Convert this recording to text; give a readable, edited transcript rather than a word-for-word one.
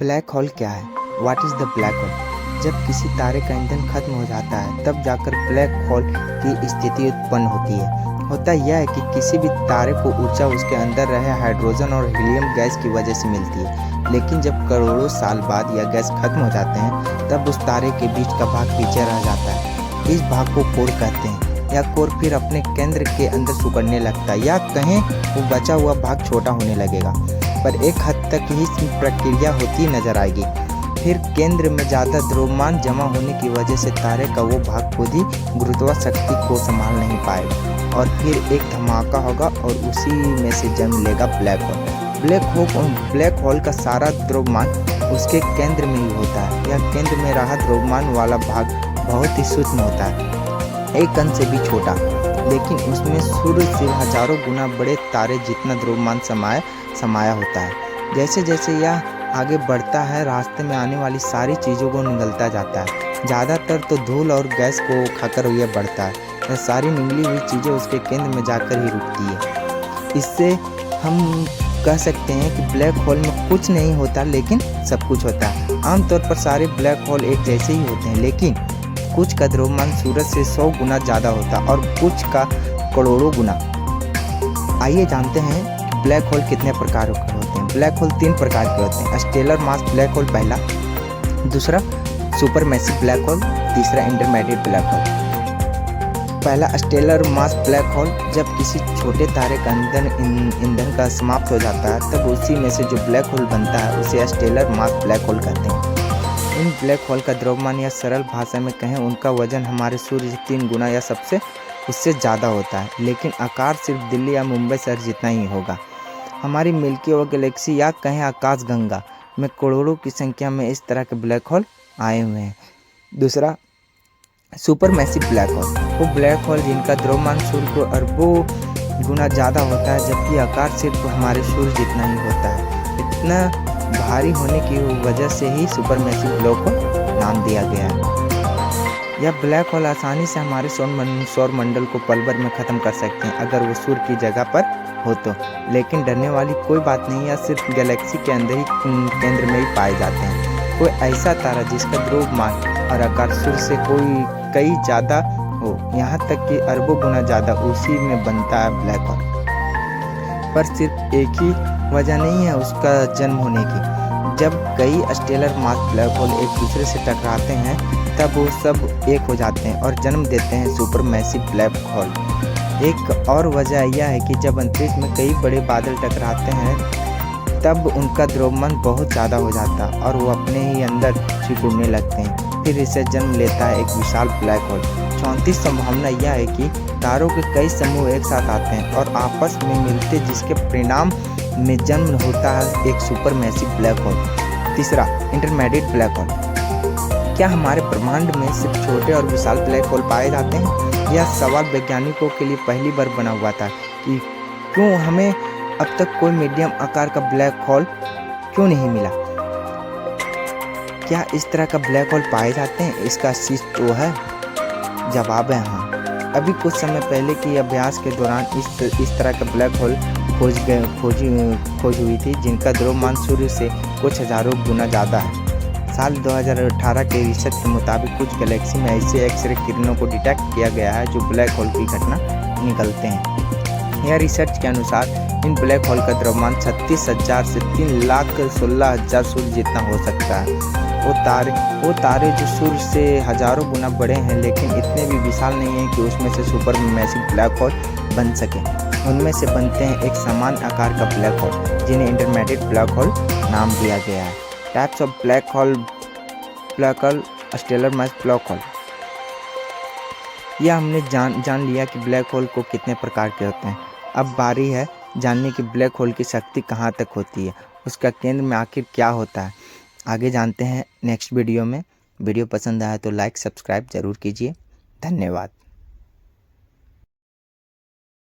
Black hole क्या है? What is the black hole? जब किसी तारे का ईंधन खत्म हो जाता है तब जाकर ब्लैक होल की स्थिति उत्पन्न होती है। होता यह है कि किसी भी तारे को ऊर्जा उसके अंदर रहे हाइड्रोजन और हीलियम गैस की वजह से मिलती है, लेकिन जब करोड़ों साल बाद यह गैस खत्म हो जाते हैं तब उस तारे के बीच का भाग पीछे रह जाता है। इस भाग को कोर कहते हैं। यह कोर फिर अपने केंद्र के अंदर सिकुड़ने लगता है, या कहें वो बचा हुआ भाग छोटा होने लगेगा, पर एक हद तक ही प्रक्रिया होती नजर आएगी। फिर केंद्र में ज़्यादा द्रव्यमान जमा होने की वजह से तारे का वो भाग खुद ही गुरुत्वाकर्षण को संभाल नहीं पाएगा और फिर एक धमाका होगा और उसी में से जन्म लेगा ब्लैक होल। ब्लैक होल का सारा द्रव्यमान उसके केंद्र में ही होता है। यह केंद्र में रहा द्रव्यमान वाला भाग बहुत ही सूक्ष्म होता है, एक कण से भी छोटा, लेकिन उसमें सूर्य से हजारों गुना बड़े तारे जितना द्रव्यमान समाया होता है। जैसे जैसे यह आगे बढ़ता है, रास्ते में आने वाली सारी चीज़ों को निगलता जाता है। ज़्यादातर तो धूल और गैस को खाकर यह बढ़ता है। यह सारी निगली हुई चीज़ें उसके केंद्र में जाकर ही रुकती है। इससे हम कह सकते हैं कि ब्लैक होल में कुछ नहीं होता, लेकिन सब कुछ होता है। आमतौर पर सारे ब्लैक होल एक जैसे ही होते हैं, लेकिन कुछ का द्रव्यमान सूरज से 100 गुना ज़्यादा होता है और कुछ का करोड़ों गुना। आइए जानते हैं कि ब्लैक होल कितने प्रकार के होते हैं। ब्लैक होल 3 प्रकार के होते हैं। स्टेलर मास ब्लैक होल पहला, दूसरा सुपरमैसिव ब्लैक होल, तीसरा इंटरमीडिएट ब्लैक होल। पहला स्टेलर मास ब्लैक होल, जब किसी छोटे तारे का ईंधन का समाप्त हो जाता है तब उसी में से जो ब्लैक होल बनता है उसे स्टेलर मास ब्लैक होल कहते हैं। इन ब्लैक होल का द्रव्यमान या सरल भाषा में कहें उनका वजन हमारे सूर्य से 3 गुना या उससे ज़्यादा होता है, लेकिन आकार सिर्फ दिल्ली या मुंबई शहर जितना ही होगा। हमारी मिल्की वे गैलेक्सी या कहें आकाशगंगा में करोड़ों की संख्या में इस तरह के ब्लैक होल आए हुए हैं। दूसरा सुपरमैसिव ब्लैक होल, वो ब्लैक होल जिनका द्रव्यमान सूर्य को अरबों गुना ज़्यादा होता है, जबकि आकार सिर्फ हमारे सूर्य जितना ही होता है। इतना भारी होने की वजह से ही सुपरमैसिव ब्लैक होल नाम दिया गया है। यह ब्लैक होल आसानी से हमारे सौर मंडल को पल भर में ख़त्म कर सकते हैं अगर वो सूर्य की जगह पर हो तो, लेकिन डरने वाली कोई बात नहीं है। सिर्फ गैलेक्सी के अंदर ही केंद्र में ही पाए जाते हैं। कोई ऐसा तारा जिसका द्रव्यमान और आकार सूर्य से कई ज़्यादा हो, यहाँ तक कि अरबों गुना ज़्यादा, उसी में बनता है ब्लैक होल। पर सिर्फ एक ही वजह नहीं है उसका जन्म होने की। जब कई स्टेलर मास ब्लैक होल एक दूसरे से टकराते हैं तब वो सब एक हो जाते हैं और जन्म देते हैं सुपरमैसिव ब्लैक होल। एक और वजह यह है कि जब अंतरिक्ष में कई बड़े बादल टकराते हैं तब उनका द्रव्यमान बहुत ज़्यादा हो जाता है और वो अपने ही अंदर सिकुड़ने लगते हैं। फिर इसे जन्म लेता है एक विशाल ब्लैक होल। 34 संभावना यह है कि तारों के कई समूह एक साथ आते हैं और आपस में मिलते, जिसके परिणाम में जन्म होता है एक सुपरमैसिव ब्लैक होल। तीसरा इंटरमीडिएट ब्लैक होल, क्या हमारे ब्रह्मांड में सिर्फ छोटे और विशाल ब्लैक होल पाए जाते हैं? यह सवाल वैज्ञानिकों के लिए पहली बार बना हुआ था कि क्यों हमें अब तक कोई मीडियम आकार का ब्लैक होल क्यों नहीं मिला। क्या इस तरह का ब्लैक होल पाए जाते हैं? इसका शीर्ष तो है। जवाब है हाँ। अभी कुछ समय पहले के अभ्यास के दौरान इस तरह का ब्लैक होल खोज हुई थी जिनका द्रव्यमान सूर्य से कुछ हजारों गुना ज़्यादा है। साल 2018 के रिसर्च के मुताबिक कुछ गैलेक्सी में ऐसे एक्सरे किरणों को डिटेक्ट किया गया है जो ब्लैक होल की घटना निकलते हैं। यह रिसर्च के अनुसार इन ब्लैक होल का द्रव्यमान 36,000 से 3,16,000 सूर्य जितना हो सकता है। वो तारे जो सूर्य से हजारों गुना बड़े हैं, लेकिन इतने भी विशाल नहीं हैं कि उसमें से सुपरमैसिव ब्लैक होल बन सके। उनमें से बनते हैं एक समान आकार का ब्लैक होल, जिन्हें इंटरमीडिएट ब्लैक होल नाम दिया गया है। Types of black hole, stellar mass black hole. यह हमने जान लिया कि ब्लैक होल को कितने प्रकार के होते हैं। अब बारी है जानने की ब्लैक होल की शक्ति कहाँ तक होती है, उसका केंद्र में आखिर क्या होता है। आगे जानते हैं नेक्स्ट वीडियो में। वीडियो पसंद आया तो लाइक सब्सक्राइब ज़रूर कीजिए। धन्यवाद।